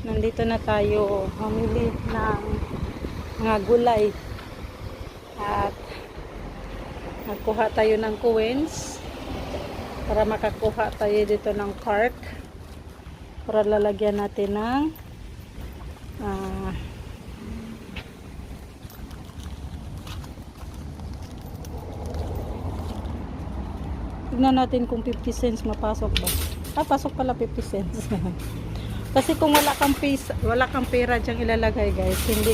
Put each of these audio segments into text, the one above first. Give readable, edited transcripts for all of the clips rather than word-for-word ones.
Nandito na tayo mamili ng mga gulay at nagkuha tayo ng coins para makakuha tayo dito ng cart para lalagyan natin ng tignan natin kung 50 cents mapasok ba. Pasok pala 50 cents. Kasi kung wala kang pera diyang ilalagay, guys, hindi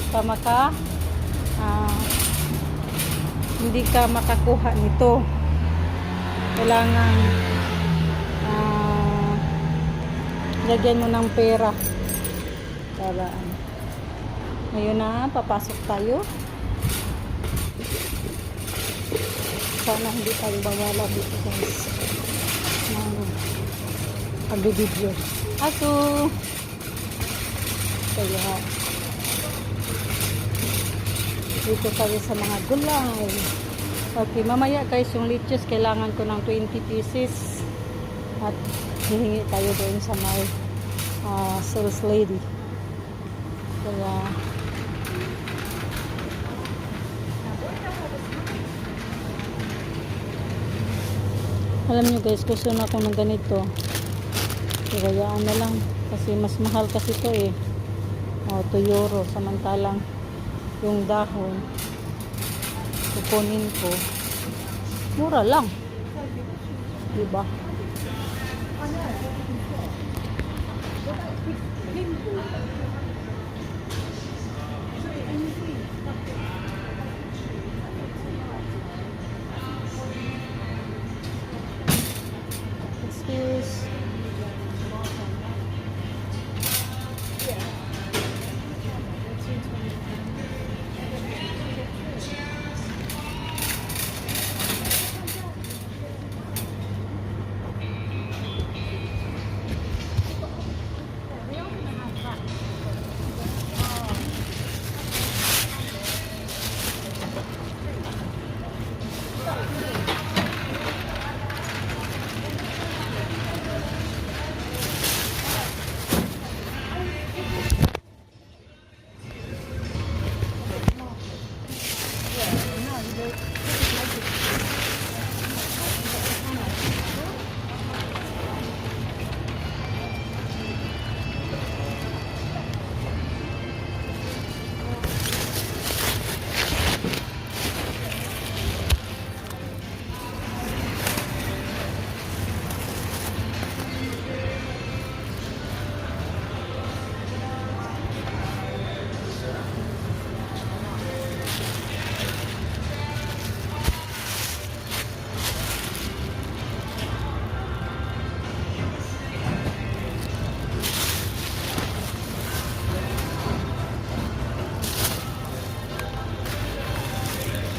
ka makakuha nito. Kailangan lagyan mo ng pera para ngayon na papasok tayo. Sana hindi tayo bawala dito, guys, pag-video. Aso kaya dito tayo sa mga gulay. Okay, mamaya guys, yung liches kailangan ko ng 20 pieces at hihingi tayo doon sa may sales lady. Kaya alam nyo guys, gusto na ako ng ganito. Kayaan na lang kasi mas mahal kasi ito eh. 2 euro, samantalang yung dahon kukunin ko mura lang, diba? Excuse.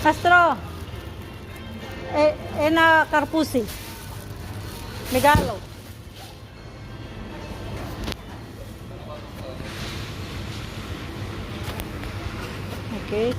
Castro, na Carpusi, Megalo. Okay.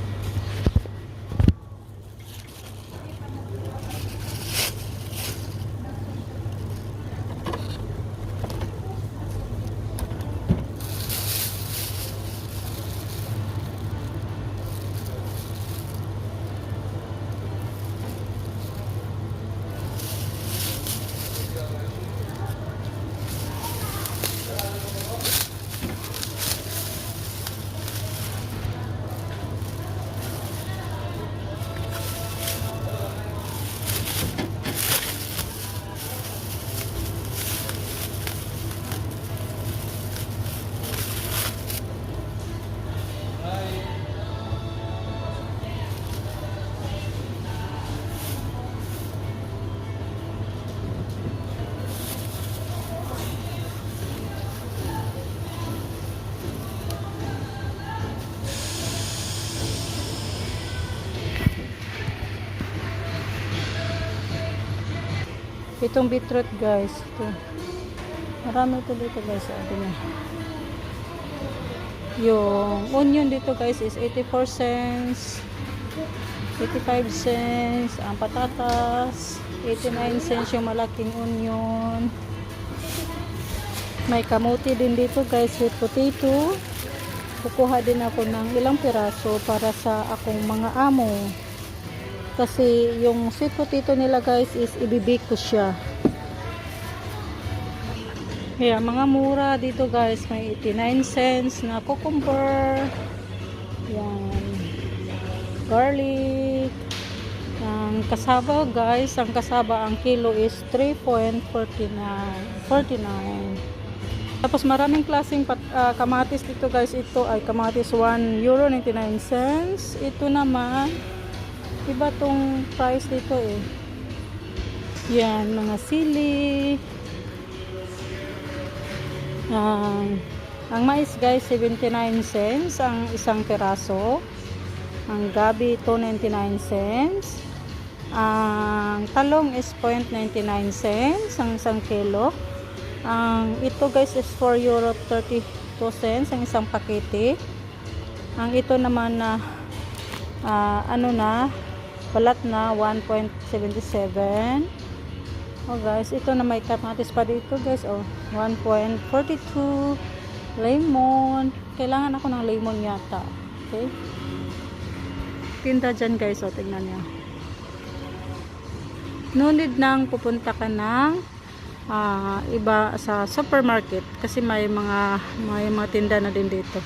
Itong beetroot guys, ito. Marami ito dito guys, sabi niya. Yung onion dito guys is 84 cents, 85 cents, ang patatas 89 cents yung malaking onion. May kamuti din dito guys, sweet potato. Kukuha din ako ng ilang piraso para sa akong mga amo. Kasi yung sweet potato nila guys is ibibake ko siya. Kaya mga mura dito guys, may 89 cents na cucumber. Yan. Garlic. Ang kasaba guys, ang kasaba ang kilo is 3.49. Tapos maraming klaseng kamatis dito guys. Ito ay kamatis €1.99. Ito naman iba tong price dito eh. Yan, mga sili. Ang mais guys 79 cents ang isang peraso. Ang gabi 2.99 cents. Ang talong is 0.99 cents ang isang kilo. Ito guys is €4.32 ang isang pakete. Ang ito naman na balat na 1.77. Oh guys, ito na may kamatis pa dito guys. 1.42. Lemon. Kailangan ako ng lemon yata. Okay. Tinda dyan guys. Tingnan nyo. No need nang pupunta ka ng iba sa supermarket kasi may mga tinda na din dito.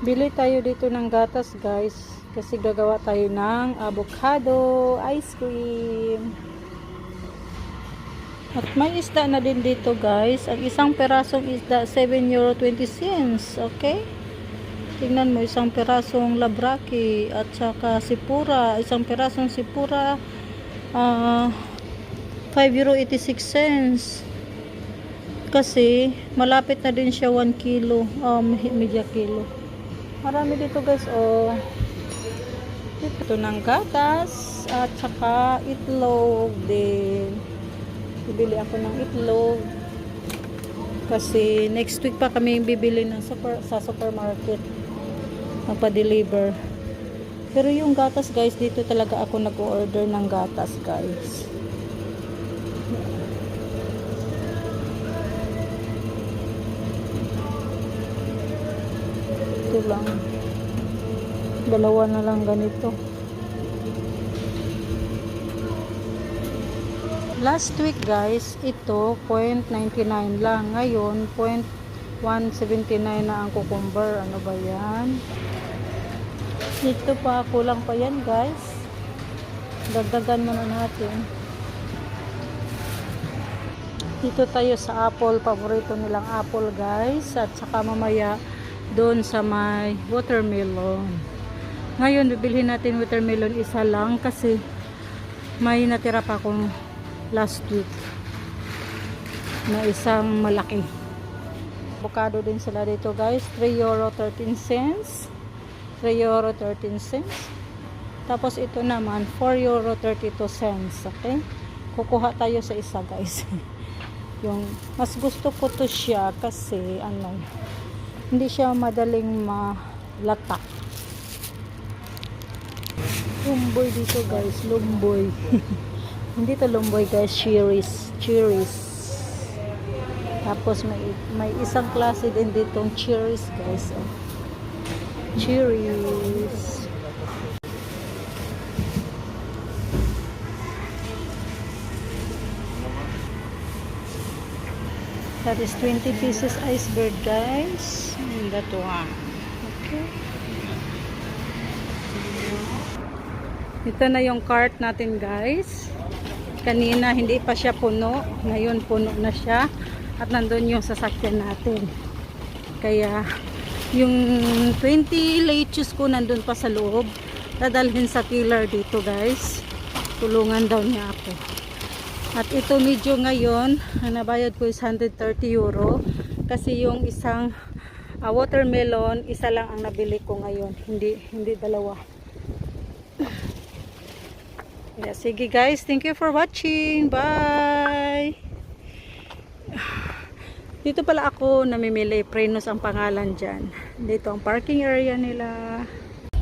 Bili tayo dito ng gatas guys kasi gagawa tayo ng avocado ice cream. At may isda na din dito guys. Ang isang perasong isda €7.20. Okay, tingnan mo, isang perasong labraki at saka sipura. Isang perasong sipura €5.86 kasi malapit na din siya 1 kilo, media kilo. Marami dito guys. Ito ng gatas at saka itlog din. Bibili ako ng itlog kasi next week pa kami bibili sa supermarket, magpa-deliver. Pero yung gatas guys, dito talaga ako nag-order ng gatas guys. Ito lang, dalawa na lang ganito. Last week guys, ito 0.99 lang. Ngayon 0.179 na ang cucumber. Ano ba yan? Ito pa, kulang pa yan guys. Dagdagan muna natin. Dito tayo sa apple. Paborito nilang apple guys. At saka mamaya doon sa may watermelon. Ngayon bibilhin natin watermelon isa lang kasi may natira pa akong last week na isang malaki. Avocado din sila dito guys, €3.13. €3.13. Tapos ito naman €4.32. Okay, kukuha tayo sa isa guys. Yung mas gusto ko to siya kasi hindi siya madaling malata. Lumboy dito guys, lumboy. Hindi to lumboy guys, cherries. Tapos may isang klase din ditong cherries guys. Cherries. That is 20 pieces iceberg guys. And that one. Okay. Ito na yung cart natin guys. Kanina hindi pa siya puno. Ngayon puno na siya. At nandun yung sasakyan natin. Kaya yung 20 lettuce ko nandun pa sa loob. Dadalhin sa killer dito guys. Tulungan daw niya ako. At ito medyo ngayon, ang nabayad ko is €130. Kasi yung isang watermelon, isa lang ang nabili ko ngayon. Hindi dalawa. Yeah, sige guys, thank you for watching. Bye! Dito pala ako namimili. Prenos ang pangalan dyan. Dito ang parking area nila.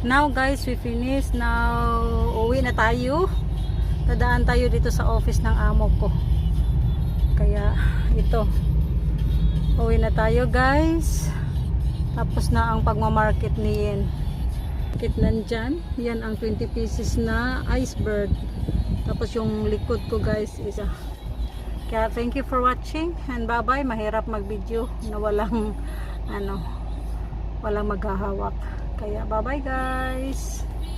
Now guys, we finished. Now, uwi na tayo. Tadaan tayo dito sa office ng amo ko. Kaya, ito. Uwi na tayo guys. Tapos na ang pagmamarket ni Yen. Market nandyan. Yan ang 20 pieces na iceberg. Tapos yung likod ko guys is kaya thank you for watching and bye bye. Mahirap mag video na walang walang maghahawak. Kaya bye bye guys.